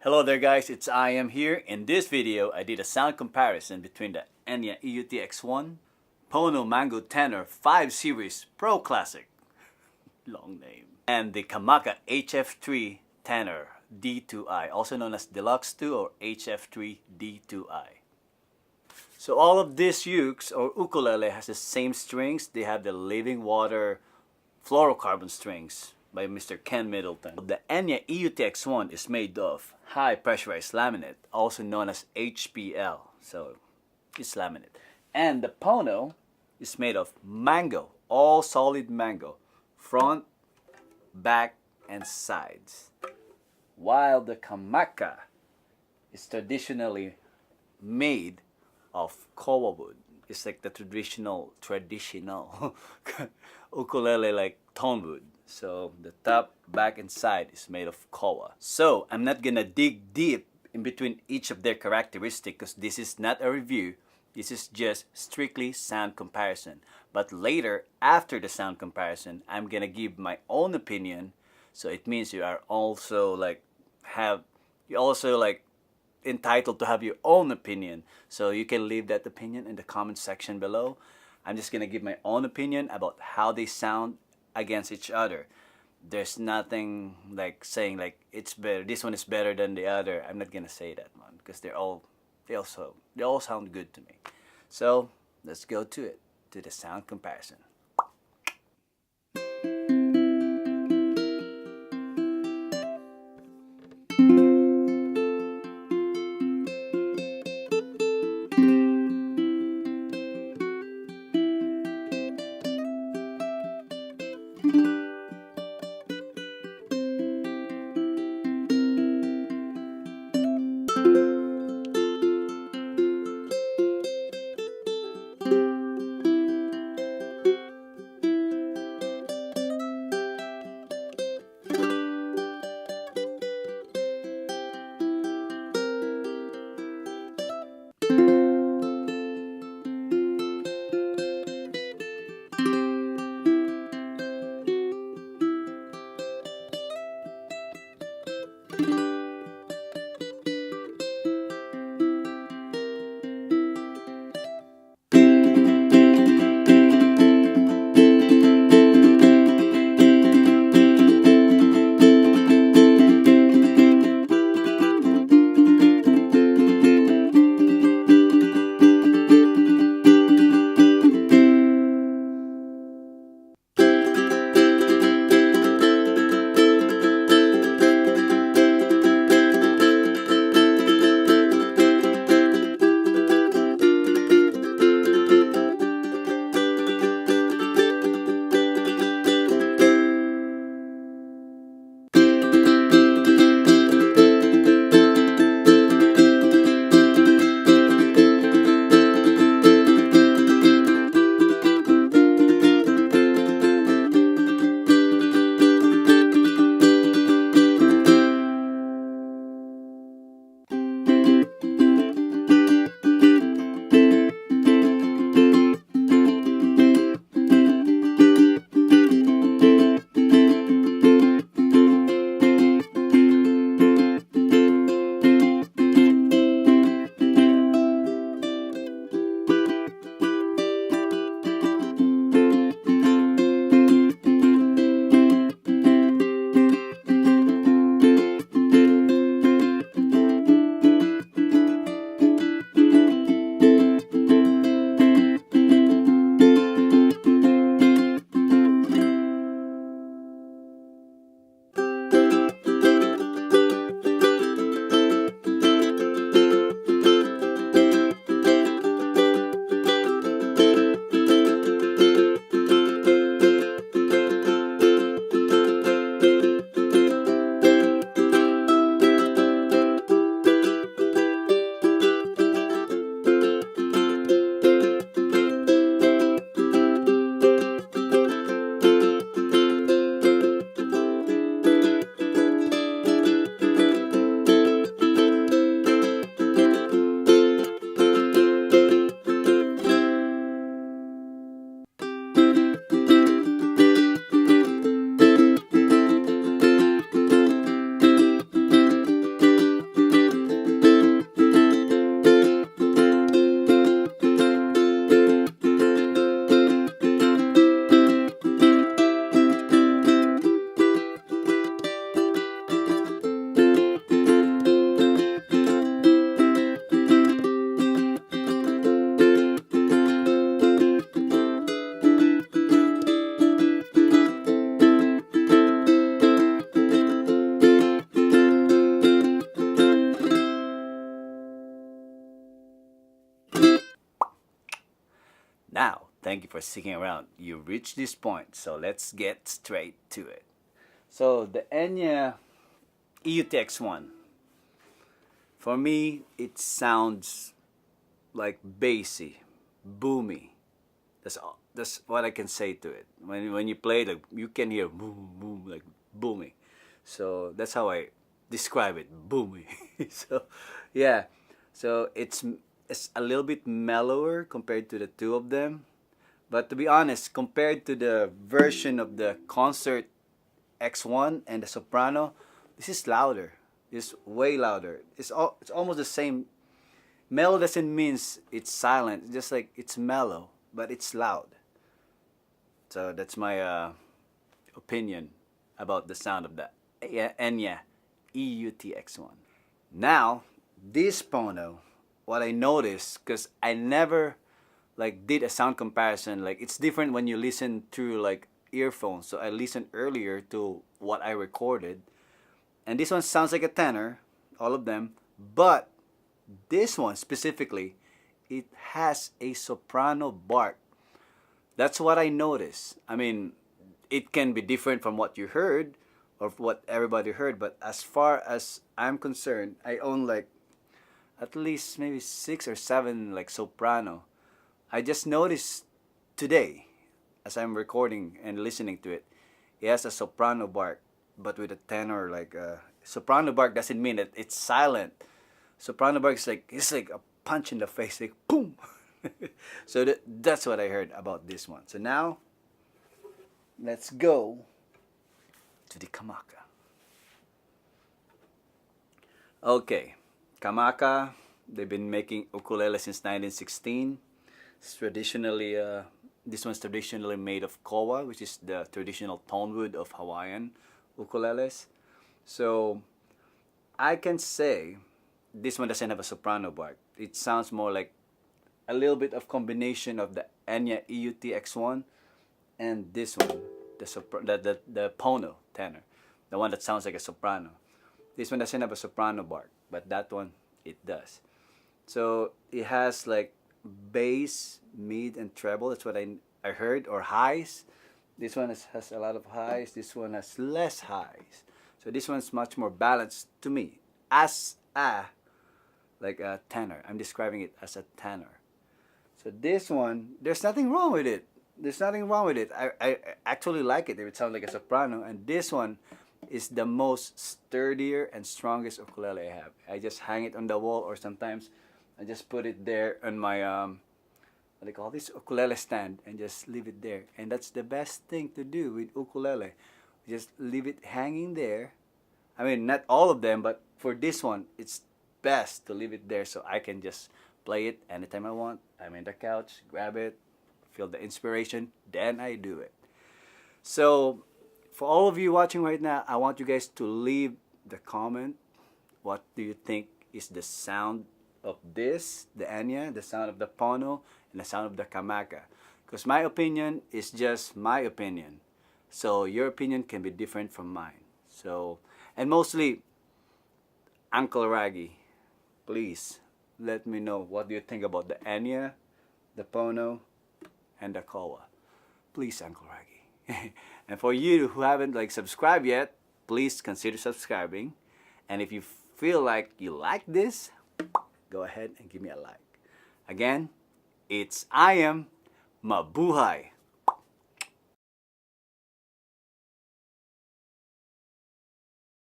Hello there guys, it's I am here. In this video, I did a sound comparison between the Enya EUT X1, Pono Mango Tenor 5 Series Pro Classic, long name, and the Kamaka HF3 Tenor D2i, also known as Deluxe 2 or HF3 D2i. So all of these ukes or ukulele has the same strings. They have the Living Water fluorocarbon strings by Mr. Ken Middleton. The Enya EUT X1 is made of high pressurized laminate, also known as HPL. So it's laminate. And the Pono is made of mango, all solid mango, front, back, and sides. While the Kamaka is traditionally made of koa wood. It's like the traditional ukulele like tone wood. So the top, back, and side is made of koa. So I'm not gonna dig deep in between each of their characteristics because this is not a review. This is just strictly sound comparison. But later, after the sound comparison, I'm gonna give my own opinion. So it means you are also entitled to have your own opinion. So you can leave that opinion in the comment section below. I'm just gonna give my own opinion about how they sound against each other. There's nothing like saying like it's better, this one is better than the other. I'm not gonna say that one because they all sound good to me. So let's go to it, to the sound comparison. thank you for sticking around. You reached this point, so let's get straight to it. So the Enya EUT X1, for me, it sounds like bassy, boomy. That's what I can say to it. When you play, like, you can hear boom, boom, like booming. So that's how I describe it, boomy. So yeah, so it's a little bit mellower compared to the two of them. But to be honest, compared to the version of the concert X1 and the soprano, this is louder. It's way louder. It's almost the same. Mellow doesn't mean it's silent. It's just like it's mellow, but it's loud. So that's my opinion about the sound of the Enya EUT X1. Now, this Pono, what I noticed, because I never like did a sound comparison, like it's different when you listen through like earphones. So I listened earlier to what I recorded, and this one sounds like a tenor, all of them, but this one specifically, it has a soprano bark. That's what I noticed. I mean, it can be different from what you heard or what everybody heard, but as far as I'm concerned, I own like at least maybe 6 or 7 like soprano. I just noticed today as I'm recording and listening to it, it has a soprano bark, but with a tenor. Like soprano bark doesn't mean that it's silent. Soprano bark is like, it's like a punch in the face, like boom. So that's what I heard about this one. So now let's go to the Kamaka. Okay, Kamaka, they've been making ukulele since 1916. It's traditionally, this one's traditionally made of koa, which is the traditional tone wood of Hawaiian ukuleles. So I can say this one doesn't have a soprano bark. It sounds more like a little bit of combination of the Enya EUT X1 and this one, the Pono tenor, the one that sounds like a soprano. This one doesn't have a soprano bark, but that one it does. So it has like bass, mid, and treble. That's what I heard, or highs. This one has a lot of highs. This one has less highs. So this one's much more balanced to me as a tenor. I'm describing it as a tenor. So this one, there's nothing wrong with it. There's nothing wrong with it. I actually like it if it sounds like a soprano. And this one is the most sturdier and strongest ukulele I have. I just hang it on the wall, or sometimes I just put it there on my what do you call this, ukulele stand, and just leave it there. And that's the best thing to do with ukulele. Just leave it hanging there. I mean, not all of them, but for this one, it's best to leave it there so I can just play it anytime I want. I'm in the couch, grab it, feel the inspiration, then I do it. So for all of you watching right now, I want you guys to leave the comment. What do you think is the sound of this, the Enya, the sound of the Pono, and the sound of the Kamaka? Because my opinion is just my opinion. So your opinion can be different from mine. So, and mostly, Uncle Raggy, please let me know what do you think about the Enya, the Pono, and the Koa. Please, Uncle Raggy. And for you who haven't subscribed yet, please consider subscribing. And if you feel like you like this, go ahead and give me a like. Again, I am Mabuhay.